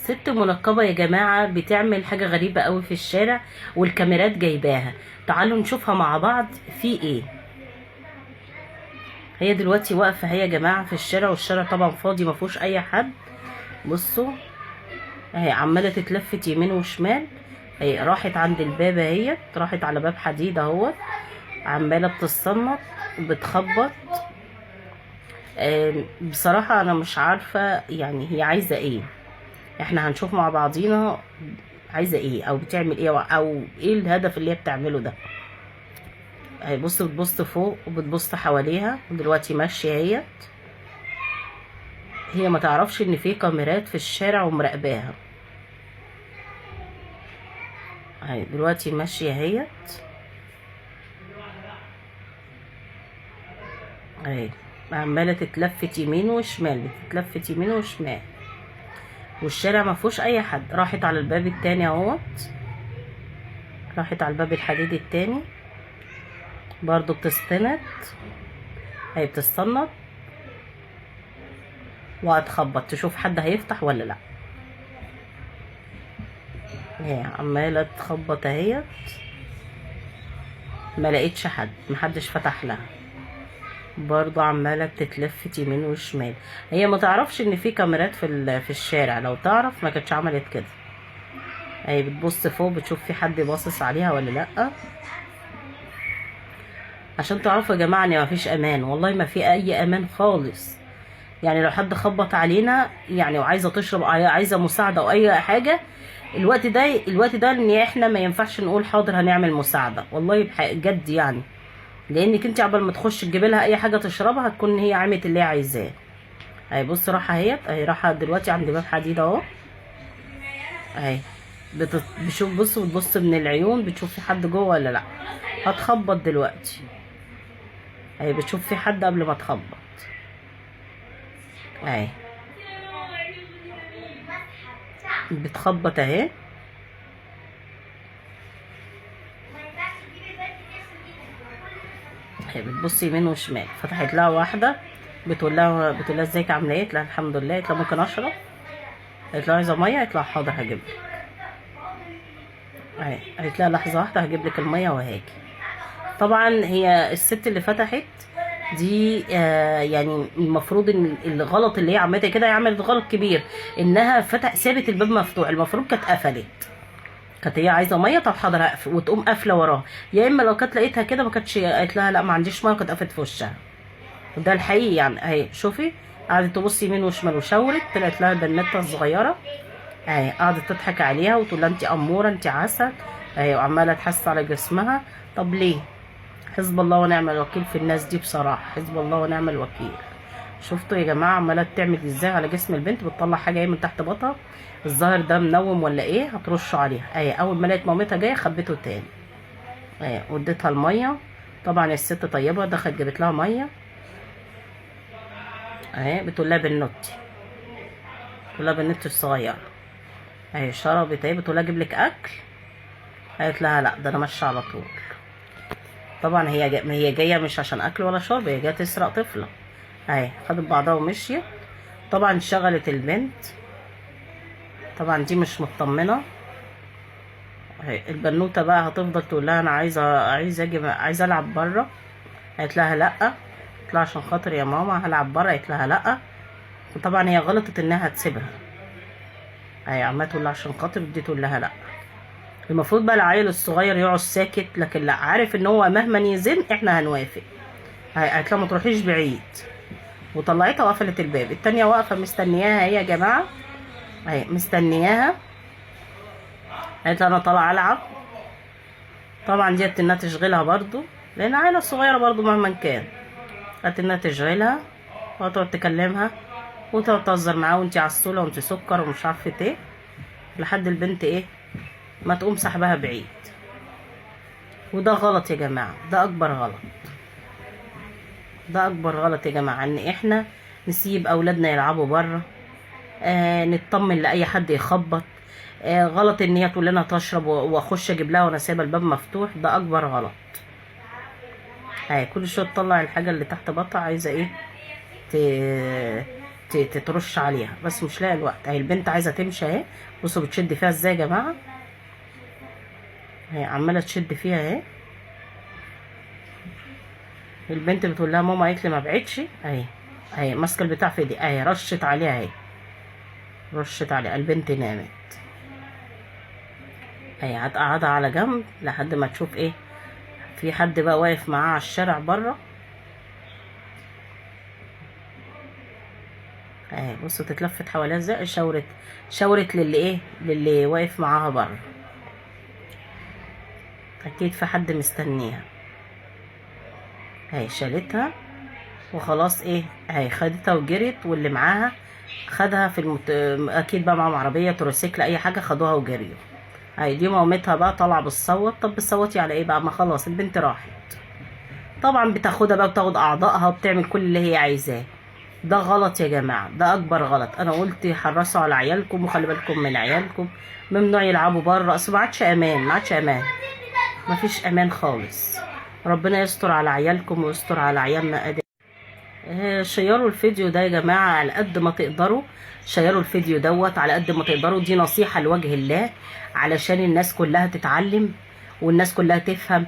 ست منقبة يا جماعة بتعمل حاجة غريبة قوي في الشارع، والكاميرات جايباها. تعالوا نشوفها مع بعض في ايه. هي دلوقتي واقفة هي يا جماعة في الشارع، والشارع طبعا فاضي مفهوش اي حد. بصوا اهي عمالة تتلفت يمين وشمال. اهي راحت عند الباب اهيت، راحت على باب حديد اهوت، عمالة بتتصنط وبتخبط. بصراحة انا مش عارفة يعني هي عايزة ايه. احنا هنشوف مع بعضينا عايزه ايه او بتعمل ايه او ايه الهدف اللي هي بتعمله ده. اهي بص بتبص فوق وبتبص حواليها، ودلوقتي ماشيه هي ما تعرفش ان في كاميرات في الشارع ومراقباها. اهي دلوقتي ماشيه اهي عماله تتلفت يمين وشمال، بتتلفت يمين وشمال، والشارع ما فيهوش اي حد. راحت على الباب التاني اهوت، راحت على الباب الحديد التاني برضو بتستند. هي بتستنط وهتخبط تشوف حد هيفتح ولا لا. هي عماله تخبط اهيت، ما لقيتش حد، محدش فتح لها. برضو عماله بتتلفت يمين وشمال. هي ما تعرفش ان في كاميرات في الشارع، لو تعرف ما كانتش عملت كده. هي بتبص فوق بتشوف في حد باصص عليها ولا لا. عشان تعرفوا يا جماعه ان ما فيش امان، والله ما في اي امان خالص. يعني لو حد خبط علينا يعني وعايزه تشرب، عايزه مساعده او اي حاجه، الوقت ده ان احنا ما ينفعش نقول حاضر هنعمل مساعده، والله بجد يعني. لانك انت عبال ما تخش تجيبي لها اي حاجه تشربها هتكون هي عملت اللي هي عايزاه. اهي بص راحه اهي راحه دلوقتي عند باب حديد اهو. اهي بشوف بص بتبص من العيون بتشوف في حد جوه ولا لا. هتخبط دلوقتي. اهي بتشوف في حد قبل ما تخبط. اهي بتخبط اهي. اهي بتبص يمين وشمال. فتحت لها واحده بتقول لها ازيك عامله ايه؟ قالت لها الحمد لله. قالت لها ممكن اشرب؟ قالت لها عايزه ميه؟ قالت لها حاضر هجيب لك. اهي قالت لها لحظه واحده هجيب لك الميه وهاجي. طبعا هي الست اللي فتحت دي يعني المفروض ان الغلط اللي هي عملتها كده، هي عملت غلط كبير انها سابت الباب مفتوح. المفروض كانت قفلت، كانت هي عايزه ميه طب حاضر هقفل وتقوم قافله وراها. يا اما لو كانت لقيتها كده ما كانتش قالت لها لا ما عنديش ميه، كانت قفلت في وشها. وده الحقيقي يعني. اهي شوفي قعدت تبص يمين وشمال وشاورت، طلعت لها البنوته الصغيره. اهي قعدت تضحك عليها وتقول لها انت اموره انت عسل. اهي وعماله تحس على جسمها. طب ليه؟ حسب الله ونعم الوكيل في الناس دي بصراحه، حسب الله ونعم الوكيل. شفتوا يا جماعه عماله تعمل ازاي على جسم البنت؟ بتطلع حاجه ايه من تحت بطها، الظاهر ده منوم ولا ايه، هترشه عليها. اهي اول ما لقيت مامتها جايه خبته تاني. اهي وديتها الميه. طبعا الست طيبه دخلت جابت لها ميه. اهي بتقول لها بنوتي، بتقول لها بنوتي الصغيره. اهي شربت. اهي بتقول لها اجيب لك اكل؟ قالت لها لا ده انا ماشيه على طول. طبعا هي جايه مش عشان اكل ولا شرب، هي جايه تسرق طفله. اهي خدت بعضها ومشيت. طبعا شغلت البنت. طبعا دي مش مطمنه. اهي البنوته بقى هتفضل تقول لها انا عايزه العب بره. قالت لها لا. قالت لها عشان خاطر يا ماما هلعب بره. قالت لها لا. وطبعا هي غلطت انها تسيبها. اهي عماله تقول لها عشان خاطر دي تقول لها لا. المفروض بقى العيل الصغير يقعد ساكت، لكن لا، عارف ان هو مهما يزن احنا هنوافق. هي قالت لها ما تروحيش بعيد، وطلعتها وقفلت الباب. التانية واقفه مستنياها هي يا جماعه. اهي مستنياها. قالت لها انا طالعه العب. طبعا ديت انها تشغلها برضو، لان عيله صغيره برضو مهما كان. قالت انها تشغلها وتقعد تكلمها وتقعد تهزر معاها وانتي عسوله وانتي سكر ومش عارفه ايه، لحد البنت ايه ما تقوم سحبها بعيد. وده غلط يا جماعه، ده اكبر غلط. ده اكبر غلط يا جماعه ان احنا نسيب اولادنا يلعبوا بره. نطمن لاي حد يخبط. غلط ان هي تقول لنا تشرب واخش اجيب لها وانا سايبه الباب مفتوح، ده اكبر غلط. كل شويه تطلع الحاجه اللي تحت بطها عايزه ايه ترش عليها، بس مش لاقي الوقت. اهي البنت عايزه تمشي اهي، بصوا بتشد فيها ازاي يا جماعه، هي عماله تشد فيها اهي. البنت بتقول لها ماما قالت لي ما بعدش اهي. اهي ماسكه البتاع في ايدي اهي، رشت عليها اهي، رشت عليها. البنت نامت اهي، هتقعدها على جنب لحد ما تشوف ايه، في حد بقى واقف معاها على الشارع بره اهي. بصوا تتلفت حواليها ازاي، شاورت للي ايه، للي واقف معاها بره. اكيد في حد مستنيها اهي. شالتها وخلاص ايه اهي، خدتها وجريت، واللي معاها خدها في اكيد بقى معاهم عربيه تروسيكل اي حاجه، خدوها وجريوا اهي. دي مامتها بقى طالعه بتصوت. طب بتصوتي على ايه بقى، ما خلاص البنت راحت. طبعا بتاخدها بقى، بتاخد اعضائها وبتعمل كل اللي هي عايزاه. ده غلط يا جماعه، ده اكبر غلط. انا قلت حرصوا على عيالكم وخلي بالكم من عيالكم، ممنوع يلعبوا بره، اصل ما عادش امان، ما عادش امان، ما فيش امان خالص. ربنا يستر على عيالكم ويستر على عيالنا. شيروا الفيديو ده يا جماعة على قد ما تقدروا، شيروا الفيديو دوت على قد ما تقدروا. دي نصيحة لوجه الله علشان الناس كلها تتعلم والناس كلها تفهم.